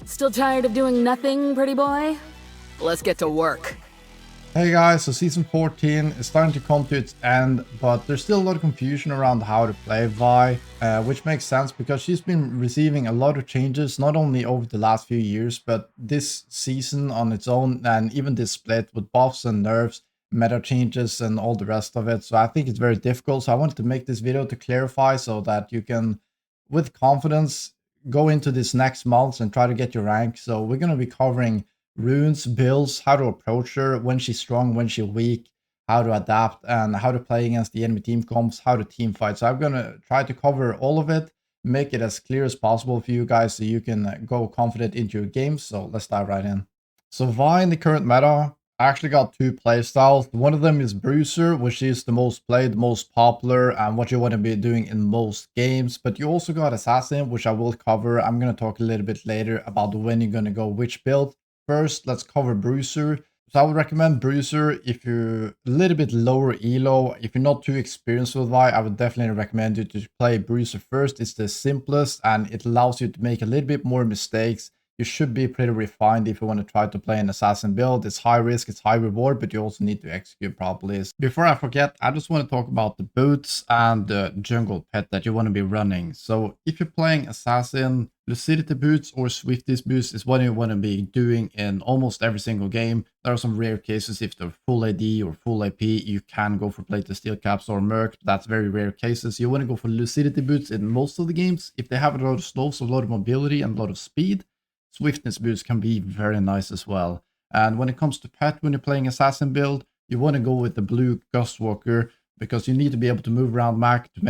Still tired of doing nothing, pretty boy? Let's get to work. Hey guys, so season 14 is starting to come to its end, but there's still a lot of confusion around how to play Vi, which makes sense because she's been receiving a lot of changes, not only over the last few years, but this season on its own, and even this split with buffs and nerfs, meta changes and all the rest of it. So I think it's very difficult. So I wanted to make this video to clarify so that you can, with confidence, go into this next month and try to get your rank. So we're going to be covering runes, builds, how to approach her, when she's strong, when she's weak, how to adapt, and how to play against the enemy team comps, how to team fight. So I'm gonna try to cover all of it, make it as clear as possible for you guys so you can go confident into your games. So let's dive right in. So Vi in the current meta, I actually got two playstyles. One of them is Bruiser, which is the most played, most popular, and what you want to be doing in most games. But you also got Assassin, which I will cover. I'm going to talk a little bit later about when you're going to go which build. First, let's cover Bruiser. So I would recommend Bruiser if you're a little bit lower elo. If you're not too experienced with Vi, I would definitely recommend you to play Bruiser first. It's the simplest and it allows you to make a little bit more mistakes. You should be pretty refined if you want to try to play an assassin build. It's high risk, it's high reward, but you also need to execute properly. Before I forget, I just want to talk about the boots and the jungle pet that you want to be running. So if you're playing assassin, lucidity boots or swiftness boots is what you want to be doing in almost every single game. There are some rare cases if they're full AD or full AP, you can go for plated steel caps or merc. That's very rare cases. You want to go for lucidity boots in most of the games. If they have a lot of slows, a lot of mobility and a lot of speed, swiftness boots can be very nice as well. And when it comes to pet, when you're playing assassin build, you want to go with the blue Gustwalker because you need to be able to move around map to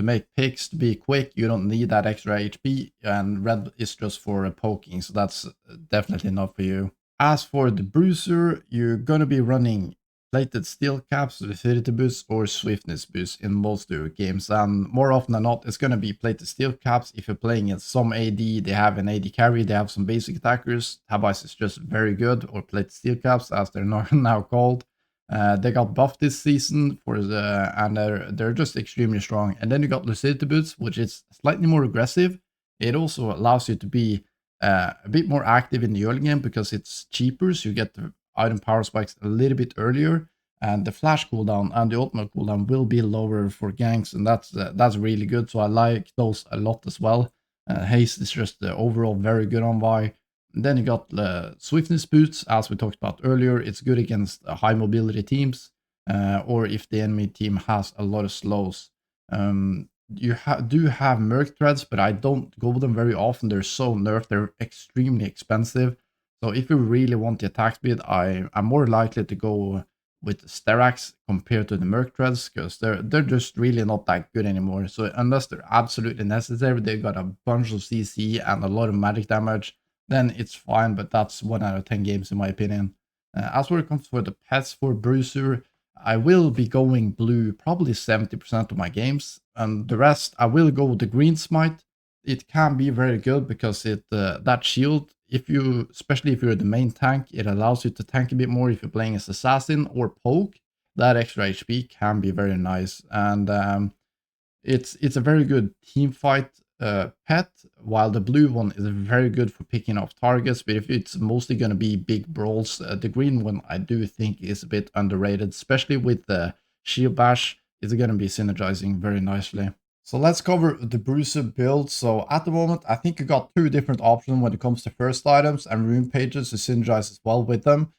make picks, to be quick. You don't need that extra HP, and red is just for poking, so that's definitely not for you. As for the Bruiser, you're gonna be running plated steel caps, lucidity boost, or swiftness boost in most of your games, and more often than not, it's gonna be plated steel caps. If you're playing in some AD, they have an AD carry, they have some basic attackers. Tabais is just very good, or plated steel caps, as they're now called. They got buffed this season and they're just extremely strong. And then you got lucidity boots, which is slightly more aggressive. It also allows you to be a bit more active in the early game because it's cheaper, so you get the item power spikes a little bit earlier, and the flash cooldown and the ultimate cooldown will be lower for ganks, and that's really good. So I like those a lot as well. Haste is just overall very good on Vi. And then you got the swiftness boots, as we talked about earlier. It's good against high mobility teams, or if the enemy team has a lot of slows. You do have merc threads, but I don't go with them very often. They're so nerfed, they're extremely expensive. So if you really want the attack speed, I'm more likely to go with Sterax compared to the merc threads, because they're just really not that good anymore. So unless they're absolutely necessary, they've got a bunch of CC and a lot of magic damage, then it's fine, but that's 1 out of 10 games in my opinion. As when it comes for the pets for Bruiser, I will be going blue probably 70% of my games, and the rest I will go with the green smite. It can be very good because that shield, especially if you're the main tank, it allows you to tank a bit more if you're playing as assassin or poke. That extra HP can be very nice, and it's a very good team fight pet, while the blue one is very good for picking off targets. But if it's mostly going to be big brawls, the green one I do think is a bit underrated, especially with the shield bash. It's going to be synergizing very nicely. So let's cover the Bruiser build. So at the moment, I think you got two different options when it comes to first items and rune pages to synergize as well with them.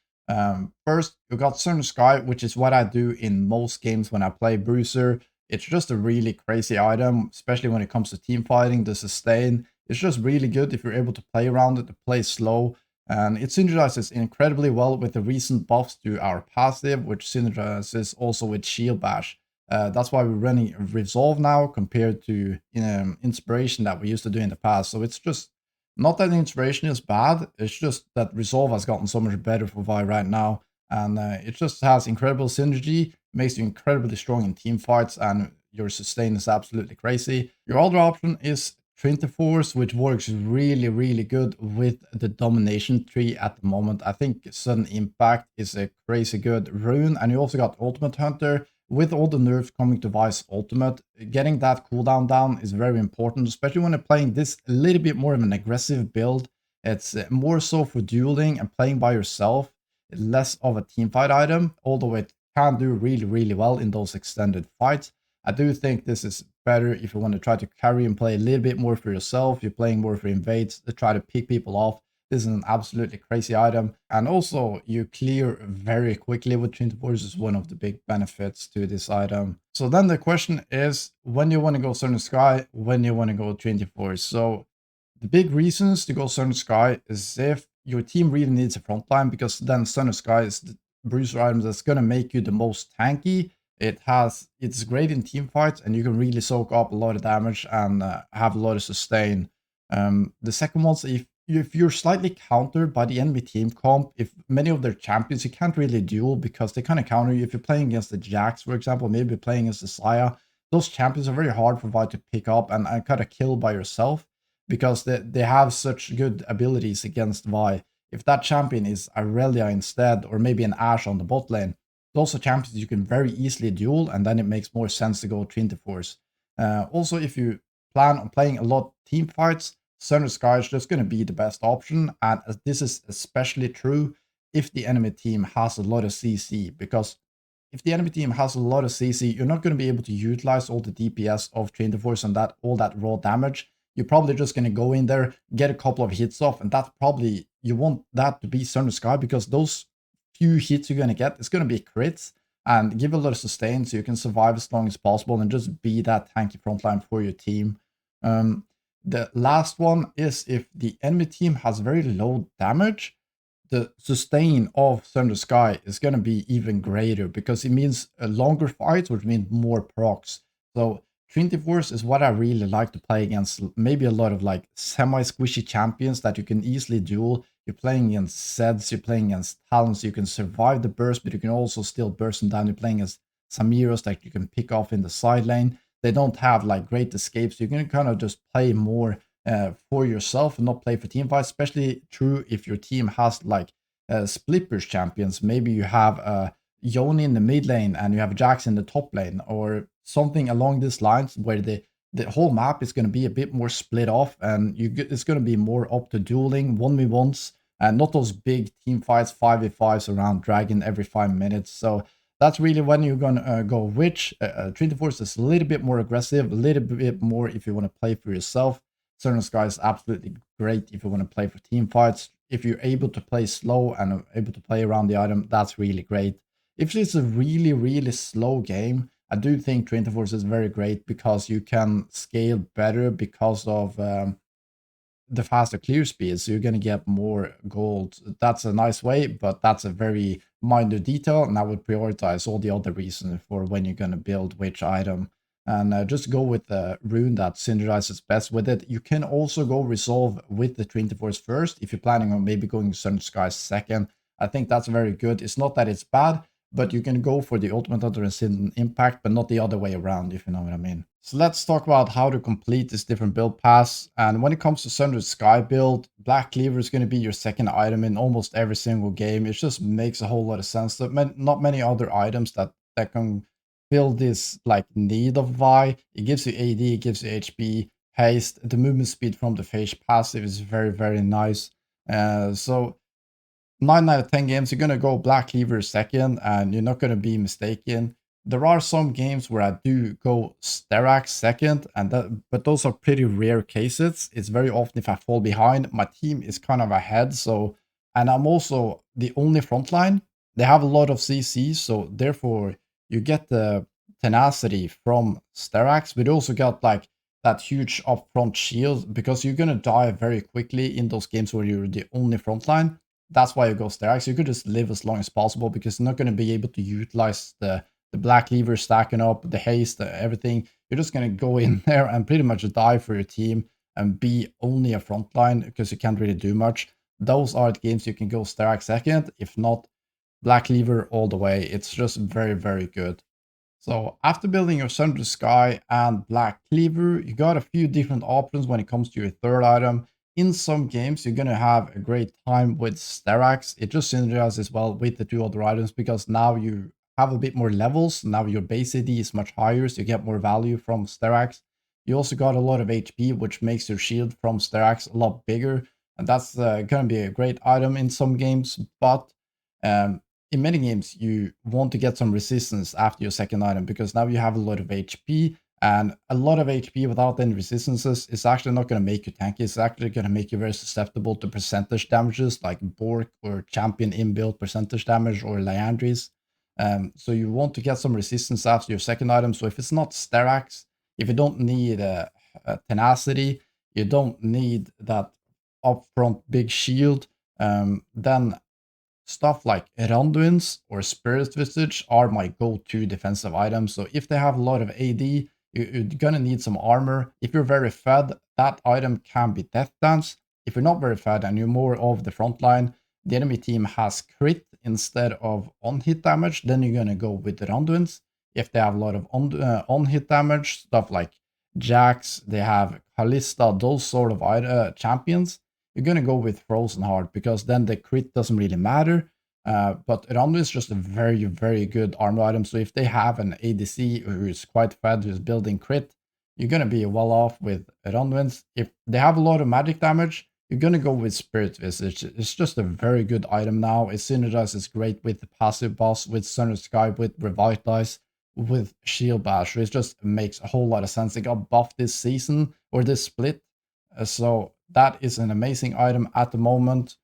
First, you got Southern Sky, which is what I do in most games when I play Bruiser. It's just a really crazy item, especially when it comes to team fighting. The sustain, it's just really good if you're able to play around it, to play slow. And it synergizes incredibly well with the recent buffs to our passive, which synergizes also with Shield Bash. That's why we're running Resolve now compared to Inspiration that we used to do in the past. So it's just not that Inspiration is bad, it's just that Resolve has gotten so much better for Vi right now. And it just has incredible synergy, makes you incredibly strong in team fights, and your sustain is absolutely crazy. Your other option is Trinity Force, which works really, really good with the domination tree at the moment. I think Sudden Impact is a crazy good rune, and you also got Ultimate Hunter. With all the nerfs coming to Vi's ultimate, getting that cooldown down is very important, especially when you're playing this a little bit more of an aggressive build. It's more so for dueling and playing by yourself, less of a team fight item, although it can do really, really well in those extended fights. I do think this is better if you want to try to carry and play a little bit more for yourself. You're playing more for invades to try to pick people off. This is an absolutely crazy item. And also, you clear very quickly with Trinity Force is one of the big benefits to this item. So then the question is, when you want to go Southern Sky, when you want to go Trinity Force. So the big reasons to go Southern Sky is if your team really needs a frontline, because then Southern Sky is the Bruiser item that's going to make you the most tanky. It's great in team fights, and you can really soak up a lot of damage and have a lot of sustain. The second one's if you're slightly countered by the enemy team comp, if many of their champions, you can't really duel because they kind of counter you. If you're playing against the Jax, for example, maybe playing against the Saya, those champions are very hard for Vi to pick up and kind of kill by yourself because they have such good abilities against Vi. If that champion is Aurelia instead, or maybe an Ashe on the bot lane, those are champions you can very easily duel, and then it makes more sense to go Trinity Force. Also, if you plan on playing a lot team fights, Southern Sky is just going to be the best option, and this is especially true if the enemy team has a lot of CC, because if the enemy team has a lot of CC, you're not going to be able to utilize all the DPS of Trinity Force and all that raw damage. You're probably just going to go in there, get a couple of hits off, and that's probably, you want that to be Southern Sky, because those few hits you're going to get, it's going to be crits and give a lot of sustain so you can survive as long as possible and just be that tanky frontline for your team. The last one is if the enemy team has very low damage, the sustain of Thunder Sky is going to be even greater because it means a longer fights, which means more procs. So Trinity Force is what I really like to play against, maybe a lot of like semi-squishy champions that you can easily duel. You're playing against Zeds, you're playing against Talons, you can survive the burst, but you can also still burst them down. You're playing as Samiros that you can pick off in the side lane. They don't have like great escapes. You can kind of just play more for yourself and not play for team fights, especially true if your team has like split burst champions. Maybe you have Yoni in the mid lane and you have Jax in the top lane, or something along these lines where the whole map is going to be a bit more split off, and it's going to be more up to dueling 1v1s and not those big team fights 5v5s around dragon every 5 minutes. So that's really when you're going to go Witch. Trinity Force is a little bit more aggressive, a little bit more if you want to play for yourself. Southern Sky is absolutely great if you want to play for team fights. If you're able to play slow and are able to play around the item, that's really great. If it's a really, really slow game, I do think Trinity Force is very great because you can scale better because of the faster clear speed, so you're going to get more gold. That's a nice way, but that's a very minor detail, and I would prioritize all the other reasons for when you're going to build which item. And just go with the rune that synergizes best with it. You can also go Resolve with the Trinity Force first if you're planning on maybe going Sun Sky second. I think that's very good. It's not that it's bad, but you can go for the Ultimate Hunter and Sin Impact, but not the other way around, if you know what I mean. So let's talk about how to complete this different build paths. And when it comes to Thunder Sky build, Black Cleaver is going to be your second item in almost every single game. It just makes a whole lot of sense. There are not many other items that can fill this like need of Vi. It gives you AD, it gives you HP, haste. The movement speed from the phase passive is very, very nice. So 9 out of 10 games, you're going to go Black Cleaver second, and you're not going to be mistaken. There are some games where I do go Sterak second, but those are pretty rare cases. It's very often if I fall behind, my team is kind of ahead. So, and I'm also the only frontline. They have a lot of CC, so therefore you get the tenacity from Sterax, but you also got like that huge upfront shield because you're going to die very quickly in those games where you're the only frontline. That's why you go Sterax. You could just live as long as possible because you're not going to be able to utilize the Black Lever stacking up, the haste, everything. You're just going to go in there and pretty much die for your team and be only a frontline because you can't really do much. Those are the games you can go Sterax second. If not, Black Lever all the way. It's just very, very good. So after building your Thunder Sky and Black Cleaver, you got a few different options when it comes to your third item. In some games, you're going to have a great time with Sterax. It just synergizes well with the two other items because now you have a bit more levels. Now your base AD is much higher, so you get more value from Sterax. You also got a lot of HP, which makes your shield from Sterax a lot bigger. And that's going to be a great item in some games, but in many games, you want to get some resistance after your second item because now you have a lot of HP, and a lot of HP without any resistances is actually not going to make you tanky. It's actually going to make you very susceptible to percentage damages like Bork or Champion inbuilt percentage damage or Liandry's. So you want to get some resistance after your second item. So if it's not Sterax, if you don't need Tenacity, you don't need that upfront big shield, then stuff like Randuin's or Spirit Visage are my go-to defensive items. So if they have a lot of AD, you're gonna need some armor. If you're very fed, that item can be Death Dance. If you're not very fed and you're more of the front line, the enemy team has crit instead of on-hit damage, then you're gonna go with the Randuin's. If they have a lot of on-hit damage, stuff like Jax, they have Kalista, those sort of champions, you're going to go with Frozen Heart because then the crit doesn't really matter. But Randu is just a very, very good armor item. So if they have an ADC who is quite fed, who's building crit, you're going to be well off with Randuins. If they have a lot of magic damage, you're going to go with Spirit Visage. It's just a very good item now. It synergizes great with the passive boss, with Sun Sky, with Revitalize, with Shield Bash. It just makes a whole lot of sense. It got buffed this season or this split. So that is an amazing item at the moment.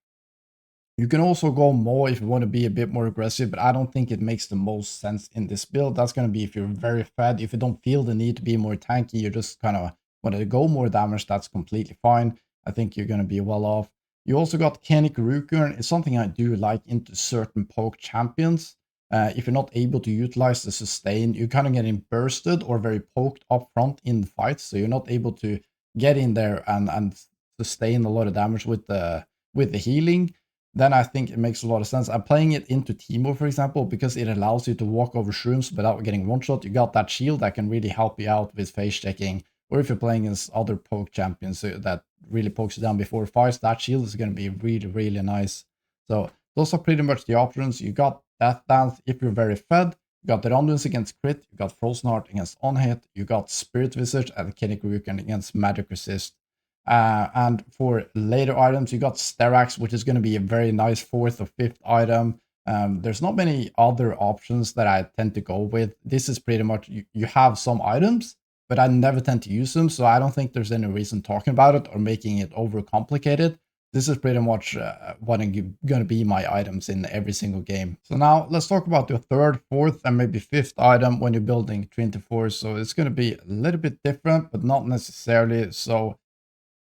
You can also go more if you want to be a bit more aggressive, but I don't think it makes the most sense in this build. That's going to be if you're very fed. If you don't feel the need to be more tanky, you just kind of want to go more damage, that's completely fine. I think you're going to be well off. You also got Kenny Rukern. It's something I do like into certain poke champions. If you're not able to utilize the sustain, you're kind of getting bursted or very poked up front in the fights, so you're not able to get in there and sustain a lot of damage with the healing. Then I think it makes a lot of sense. I'm playing it into Teemo, for example, because it allows you to walk over shrooms without getting one shot. You got that shield that can really help you out with face checking, or if you're playing against other poke champions that really pokes you down before fights, that shield is going to be really, really nice. So those are pretty much the options. You got Death Dance if you're very fed. You got the Randuins against crit. You got Frozen Heart against on-hit. You got Spirit Visage and Kinnick Ruken against Magic Resist. And for later items, you got Sterax, which is going to be a very nice 4th or 5th item. There's not many other options that I tend to go with. This is pretty much, you have some items, but I never tend to use them, so I don't think there's any reason talking about it or making it overcomplicated. This is pretty much what are going to be my items in every single game. So now let's talk about your 3rd, 4th, and maybe 5th item when you're building Trinity Force. So it's going to be a little bit different, but not necessarily. So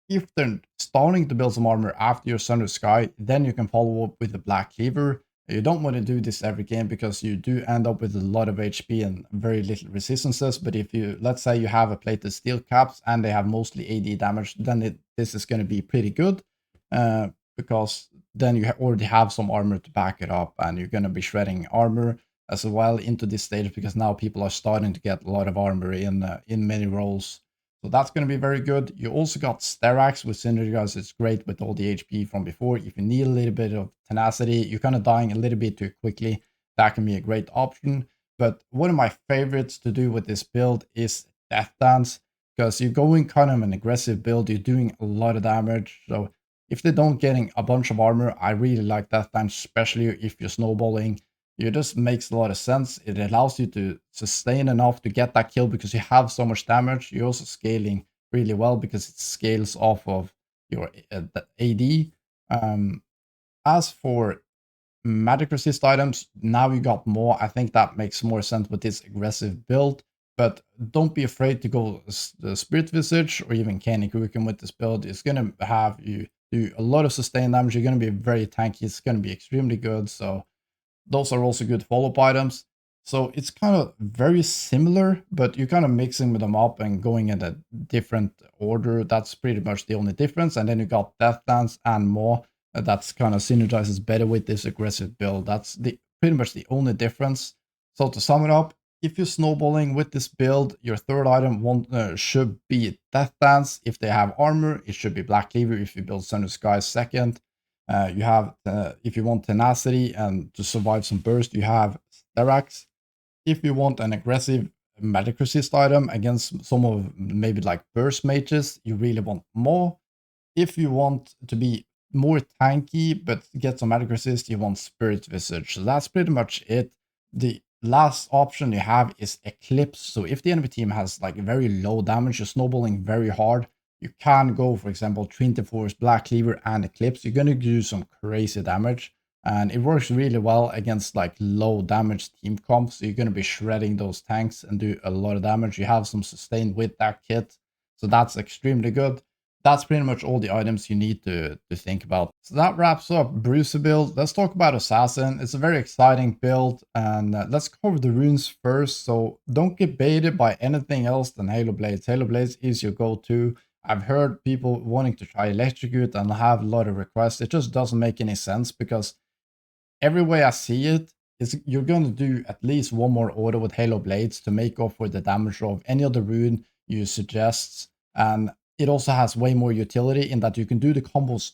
if they're starting to build some armor after your Thunder Sky, then you can follow up with the Black Cleaver. You don't want to do this every game because you do end up with a lot of HP and very little resistances. But if you, let's say you have a plated steel caps and they have mostly AD damage, then this is going to be pretty good. Because then you already have some armor to back it up, and you're going to be shredding armor as well into this stage because now people are starting to get a lot of armor in many roles. So that's going to be very good. You also got Sterax with Synergize. It's great with all the HP from before. If you need a little bit of tenacity, you're kind of dying a little bit too quickly, that can be a great option. But one of my favorites to do with this build is Death Dance, because you're going kind of an aggressive build. You're doing a lot of damage. So if they don't getting a bunch of armor, I really like Death Dance, especially if you're snowballing. It just makes a lot of sense. It allows you to sustain enough to get that kill because you have so much damage. You're also scaling really well because it scales off of your AD. As for magic resist items, now you got more. I think that makes more sense with this aggressive build. But don't be afraid to go the Spirit Visage or even Canny Kuken with this build. It's going to have you do a lot of sustained damage. You're going to be very tanky. It's going to be extremely good. So those are also good follow-up items. So it's kind of very similar, but you're kind of mixing them up and going in a different order. That's pretty much the only difference. And then you got Death Dance and more. That's kind of synergizes better with this aggressive build. That's pretty much the only difference. So to sum it up, if you're snowballing with this build, your 3rd item should be Death Dance. If they have armor, it should be Black Cleaver if you build Thunder Sky 2nd. You have, if you want tenacity and to survive some burst, you have Sterax. If you want an aggressive magic resist item against some of maybe like burst mages, you really want more. If you want to be more tanky but get some magic resist, you want Spirit Visage. So that's pretty much it. The last option you have is Eclipse. So if the enemy team has like very low damage, you're snowballing very hard, you can go, for example, Trinity Force, Black Cleaver, and Eclipse. You're going to do some crazy damage. And it works really well against like low damage team comps. So you're going to be shredding those tanks and do a lot of damage. You have some sustain with that kit. So that's extremely good. That's pretty much all the items you need to think about. So that wraps up Bruiser build. Let's talk about Assassin. It's a very exciting build, and let's cover the runes first. So don't get baited by anything else than Halo Blades. Halo Blades is your go-to. I've heard people wanting to try Electrocute and have a lot of requests. It just doesn't make any sense because every way I see it is you're going to do at least one more order with Halo Blades to make up for the damage of any other rune you suggest. And it also has way more utility in that you can do the combos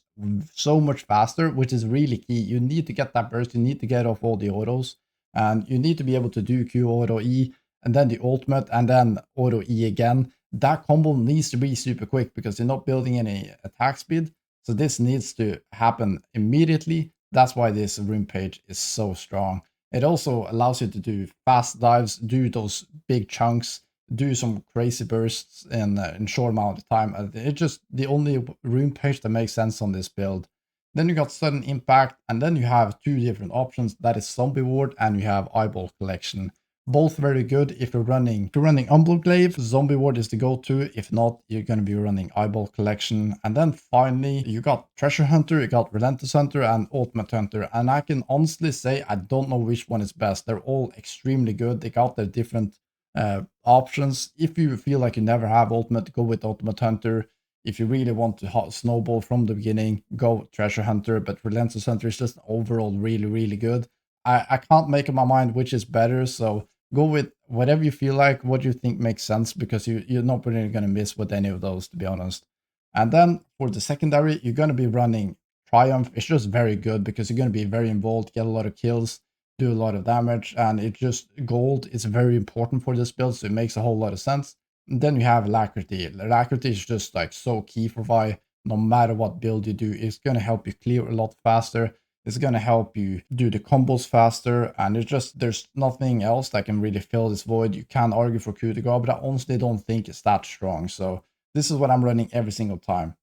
so much faster, which is really key. You need to get that burst, you need to get off all the autos, and you need to be able to do Q auto E, and then the ultimate, and then auto E again. That combo needs to be super quick because you're not building any attack speed. So this needs to happen immediately. That's why this rune page is so strong. It also allows you to do fast dives, do those big chunks, do some crazy bursts in short amount of time. It's just the only rune page that makes sense on this build. Then you got sudden impact, and then you have two different options. That is zombie ward, and you have eyeball collection. Both very good if you're running Umbral zombie ward is the go-to. If not, you're going to be running eyeball collection. And then finally, you got treasure hunter, you got relentless hunter, and ultimate hunter. And I can honestly say I don't know which one is best. They're all extremely good. They got their different options. If you feel like you never have ultimate, go with ultimate hunter. If you really want to snowball from the beginning, go treasure hunter. But relentless hunter is just overall really good. I can't make up my mind which is better, so go with whatever you feel like, what you think makes sense, because you're not really going to miss with any of those, to be honest. And then for the secondary, you're going to be running Triumph. It's just very good because you're going to be very involved, get a lot of kills, do a lot of damage, and it just gold is very important for this build, so it makes a whole lot of sense. And then you have Alacrity. Alacrity is just like so key for Vi. No matter what build you do, it's going to help you clear a lot faster. It's going to help you do the combos faster, and it's just, there's nothing else that can really fill this void. You can argue for coup de grace, but I honestly don't think it's that strong. So this is what I'm running every single time.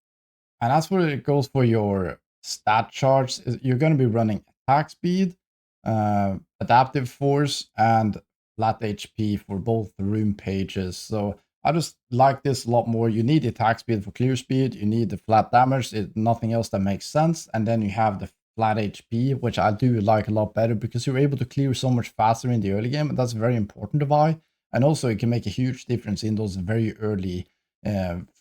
And as for it goes for your stat charts, you're going to be running attack speed, adaptive force, and flat HP for both the rune pages. So I just like this a lot more. You need the attack speed for clear speed, you need the flat damage, nothing else that makes sense, and then you have the flat HP, which I do like a lot better because you're able to clear so much faster in the early game, and that's very important to buy. And also it can make a huge difference in those very early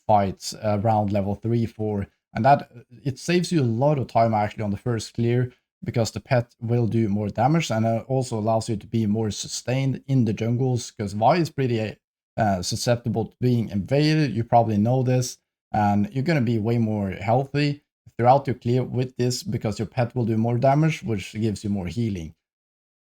fights around level 3, 4, and that it saves you a lot of time actually on the first clear, because the pet will do more damage, and it also allows you to be more sustained in the jungles, because Vi is pretty susceptible to being invaded. You probably know this, and you're going to be way more healthy throughout your clear with this because your pet will do more damage, which gives you more healing.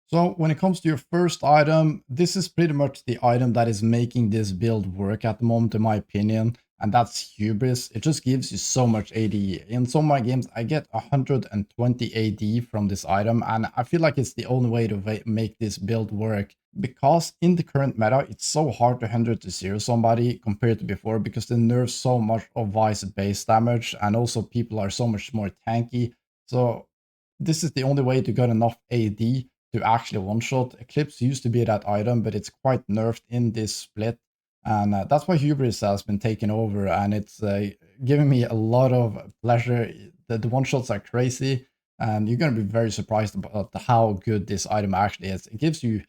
So when it comes to your first item, this is pretty much the item that is making this build work at the moment, in my opinion, and that's Hubris. It just gives you so much AD. In some of my games, I get 120 AD from this item, and I feel like it's the only way to make this build work, because in the current meta, it's so hard to 100 to 0 somebody compared to before, because they nerf so much of Vi's base damage, and also people are so much more tanky. So this is the only way to get enough AD to actually one-shot. Eclipse used to be that item, but it's quite nerfed in this split. And that's why Hubris has been taken over, and it's giving me a lot of pleasure. The one-shots are crazy, and you're going to be very surprised about how good this item actually is. It gives you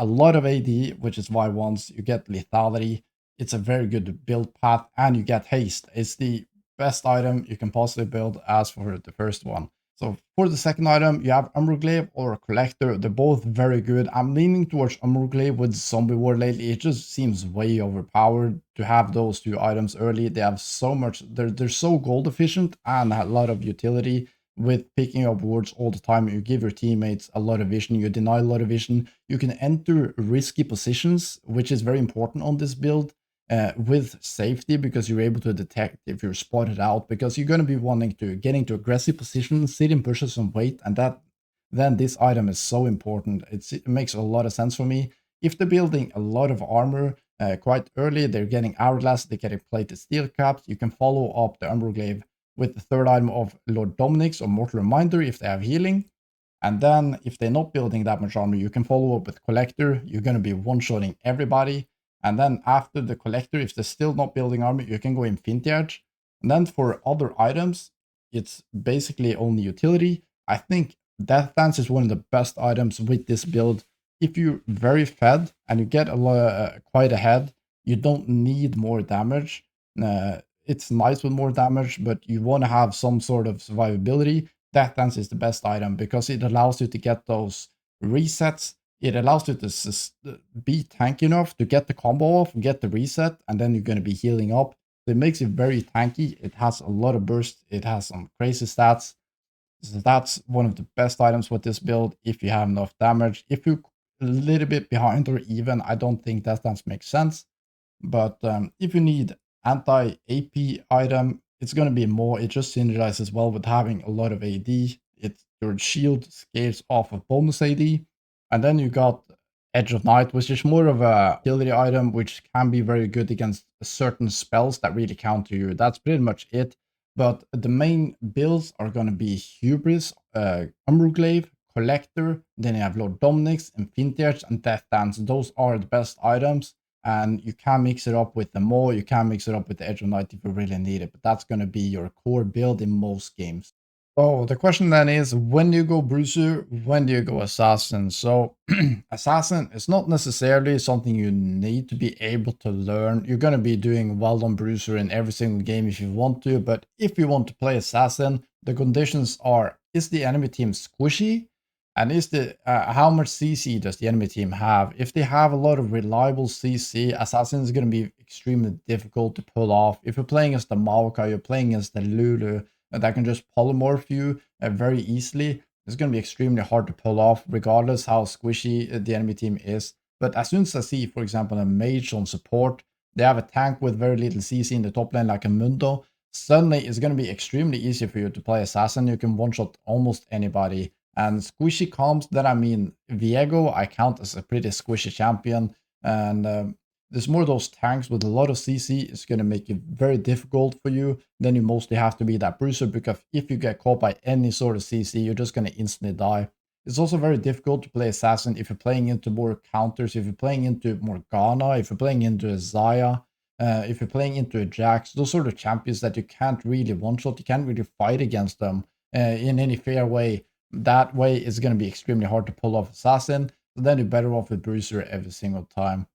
a lot of AD, which is why once you get lethality, it's a very good build path, and you get haste. It's the best item you can possibly build as for the first one. So for the second item, you have Umbral or Collector. They're both very good. I'm leaning towards Umbral with Zombie Ward lately. It just seems way overpowered to have those two items early. They have so much, they're so gold efficient and a lot of utility with picking up wards all the time. You give your teammates a lot of vision, you deny a lot of vision. You can enter risky positions, which is very important on this build. with safety, because you're able to detect if you're spotted out, because you're going to be wanting to get into aggressive position, sit in pushes some weight, and then this item is so important. It makes a lot of sense for me. If they're building a lot of armor quite early, they're getting hourglass, they're getting plated steel caps, you can follow up the Umberglaive with the third item of Lord Dominic's or Mortal Reminder if they have healing. And then if they're not building that much armor, you can follow up with Collector. You're going to be one-shotting everybody. And then after the Collector, if they're still not building armor, you can go Infinity Edge. And then for other items, it's basically only utility. I think Death Dance is one of the best items with this build. If you're very fed and you get a lot, quite ahead, you don't need more damage. It's nice with more damage, but you want to have some sort of survivability. Death Dance is the best item because it allows you to get those resets. It allows you to be tanky enough to get the combo off, get the reset, and then you're going to be healing up. So it makes it very tanky. It has a lot of burst. It has some crazy stats. So that's one of the best items with this build if you have enough damage. If you're a little bit behind or even, I don't think Death Dance makes sense. But if you need anti-AP item, it's going to be more. It just synergizes well with having a lot of AD. Your shield scales off of bonus AD. And then you got Edge of Night, which is more of a utility item, which can be very good against certain spells that really counter you. That's pretty much it. But the main builds are going to be Hubris, Umberglaive, Collector, then you have Lord Dominic's, Infinity Edge, and Death Dance. Those are the best items. And you can mix it up with the Maw, you can mix it up with the Edge of Night if you really need it, but that's going to be your core build in most games. So the question then is, when do you go Bruiser, when do you go Assassin? So Assassin is not necessarily something you need to be able to learn. You're going to be doing well on Bruiser in every single game if you want to, but if you want to play Assassin, the conditions are, is the enemy team squishy? And is the how much CC does the enemy team have? If they have a lot of reliable CC, Assassin is going to be extremely difficult to pull off. If you're playing as the Maokai, you're playing as the Lulu, that can just polymorph you very easily. It's going to be extremely hard to pull off, regardless how squishy the enemy team is. But as soon as I see, for example, a mage on support, they have a tank with very little CC in the top lane like a Mundo, suddenly it's going to be extremely easy for you to play Assassin. You can one-shot almost anybody. And squishy comps, that I mean, Viego, I count as a pretty squishy champion. And there's more of those tanks with a lot of CC. It's going to make it very difficult for you. Then you mostly have to be that Bruiser, because if you get caught by any sort of CC, you're just going to instantly die. It's also very difficult to play Assassin if you're playing into more counters, if you're playing into Morgana, if you're playing into a Xayah, if you're playing into a Jax. Those sort of champions that you can't really one-shot, you can't really fight against them in any fair way. That way it's going to be extremely hard to pull off Assassin. So then you're better off with Bruiser every single time.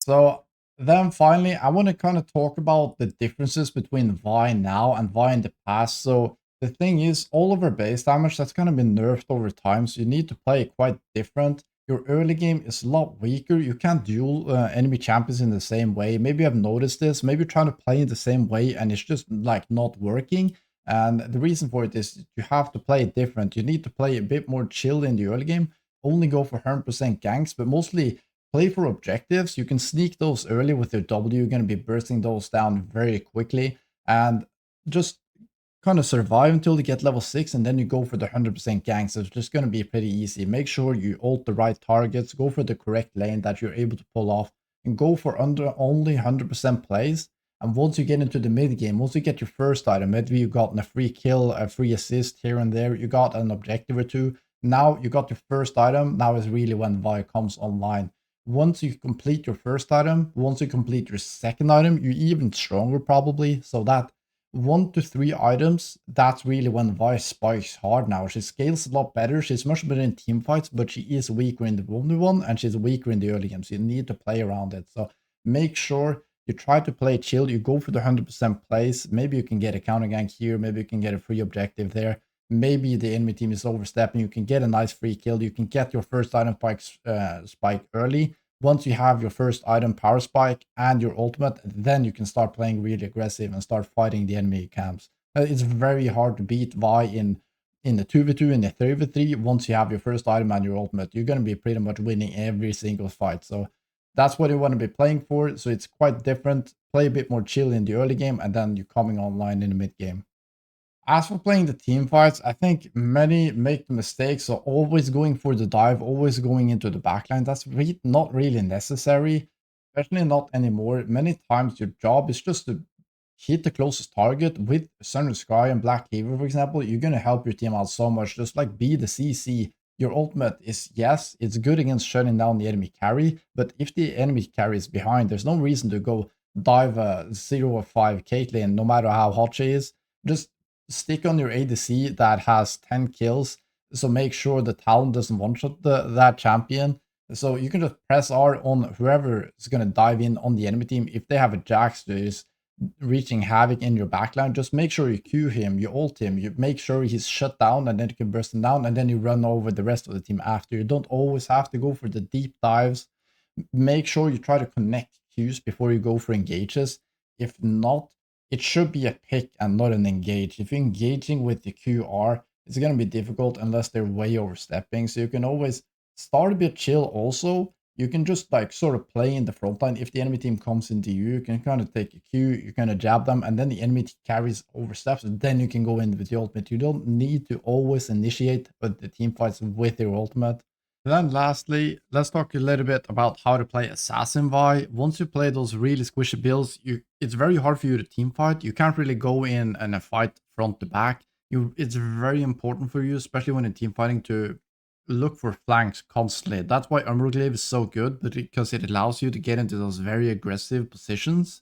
So then finally, I want to kind of talk about the differences between Vi now and Vi in the past. So the thing is, all of our base damage, that's kind of been nerfed over time. So you need to play quite different. Your early game is a lot weaker. You can't duel enemy champions in the same way. Maybe you have noticed this. Maybe you're trying to play in the same way and it's just like not working. And the reason for it is you have to play it different. You need to play a bit more chill in the early game. Only go for 100% ganks, but mostly play for objectives. You can sneak those early with your W. You're going to be bursting those down very quickly. And just kind of survive until you get level 6, and then you go for the 100% ganks. So it's just going to be pretty easy. Make sure you ult the right targets. Go for the correct lane that you're able to pull off. And go for only 100% plays. And once you get into the mid game, once you get your first item, maybe you got a free kill, a free assist here and there, you got an objective or two. Now you got your first item. Now is really when Vi comes online. Once you complete your first item, once you complete your second item, you're even stronger probably. So that 1 to 3 items, that's really when Vi spikes hard now. She scales a lot better. She's much better in team fights, but she is weaker in the 1v1 and she's weaker in the early game. So you need to play around it. So make sure you try to play chill. You go for the 100% plays. Maybe you can get a counter gank here. Maybe you can get a free objective there. Maybe the enemy team is overstepping. You can get a nice free kill. You can get your first item spike early. Once you have your first item power spike and your ultimate, then you can start playing really aggressive and start fighting the enemy camps. It's very hard to beat Vi in the 2v2 and the 3v3. Once you have your first item and your ultimate, you're going to be pretty much winning every single fight. So That's what you want to be playing for. So it's quite different. Play a bit more chill in the early game, and then you're coming online in the mid game. As for playing the team fights, I think many make the mistakes of always going for the dive, always going into the backline. That's not really necessary, especially not anymore. Many times your job is just to hit the closest target with Sunny Sky and Black Cleaver, for example. You're going to help your team out so much. Just like be the CC. Your ultimate is, yes, it's good against shutting down the enemy carry, but if the enemy carry is behind, there's no reason to go dive a 0-5 Caitlyn, no matter how hot she is. Just stick on your ADC that has 10 kills. So make sure the talent doesn't one-shot that champion. So you can just press R on whoever is going to dive in on the enemy team. If they have a Jax that is wreaking havoc in your backline, just make sure you Q him, you ult him, you make sure he's shut down, and then you can burst him down, and then you run over the rest of the team after. You don't always have to go for the deep dives. Make sure you try to connect Qs before you go for engages. If not, it should be a pick and not an engage. If you're engaging with the QR, it's going to be difficult unless they're way overstepping. So you can always start a bit chill also. You can just like sort of play in the front line. If the enemy team comes into you, you can kind of take a Q, you kind of jab them, and then the enemy carries oversteps, and then you can go in with the ultimate. You don't need to always initiate the team fights with your ultimate. Then lastly, let's talk a little bit about how to play Assassin Vi. Once you play those really squishy builds, it's very hard for you to team fight. You can't really go in and fight front to back. It's very important for you, especially when you're team fighting, to look for flanks constantly. That's why Umberglaive is so good, because it allows you to get into those very aggressive positions,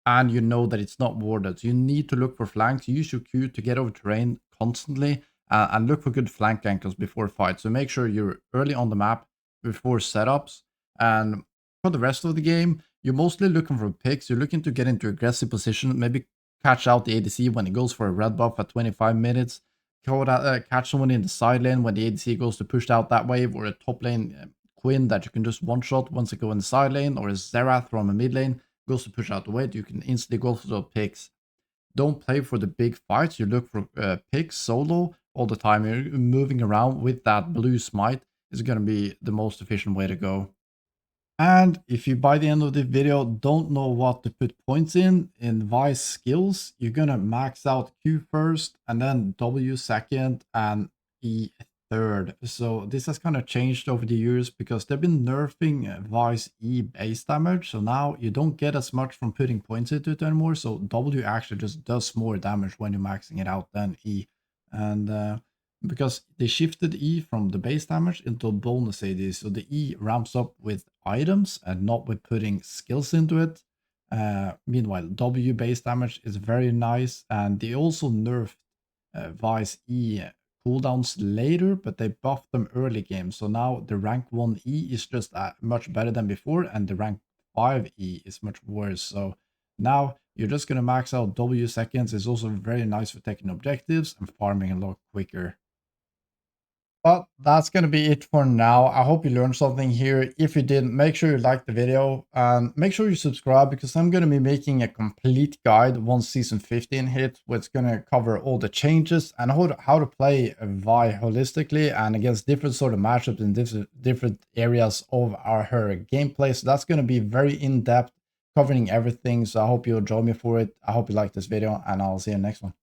and you know that it's not warded. So you need to look for flanks. Use your Q to get over terrain constantly, and look for good flank angles before fight. So make sure you're early on the map before setups. And for the rest of the game, you're mostly looking for picks. You're looking to get into aggressive position, maybe catch out the ADC when it goes for a red buff at 25 minutes. Catch someone in the side lane when the ADC goes to push out that wave, or a top lane Quinn that you can just one-shot once they go in the side lane, or a Xerath from a mid lane goes to push out the wave. You can instantly go for those picks. Don't play for the big fights. You look for picks solo all the time. You're moving around with that blue smite is going to be the most efficient way to go. And if you, by the end of the video, don't know what to put points in Vi's skills, you're going to max out Q first, and then W second, and E third. So this has kind of changed over the years because they've been nerfing Vi's E base damage. So now you don't get as much from putting points into it anymore. So W actually just does more damage when you're maxing it out than E. And because they shifted E from the base damage into bonus AD. So the E ramps up with items and not with putting skills into it. Meanwhile, W base damage is very nice. And they also nerfed Vi's E cooldowns later, but they buffed them early game. So now the rank 1 E is just much better than before, and the rank 5 E is much worse. So now you're just going to max out W seconds. It's also very nice for taking objectives and farming a lot quicker. But that's going to be it for now. I hope you learned something here. If you did, make sure you like the video and make sure you subscribe, because I'm going to be making a complete guide once season 15 hits, which is going to cover all the changes and how to play Vi holistically and against different sort of matchups in different areas of her gameplay. So that's going to be very in-depth, covering everything. So I hope you'll join me for it. I hope you like this video, and I'll see you in the next one.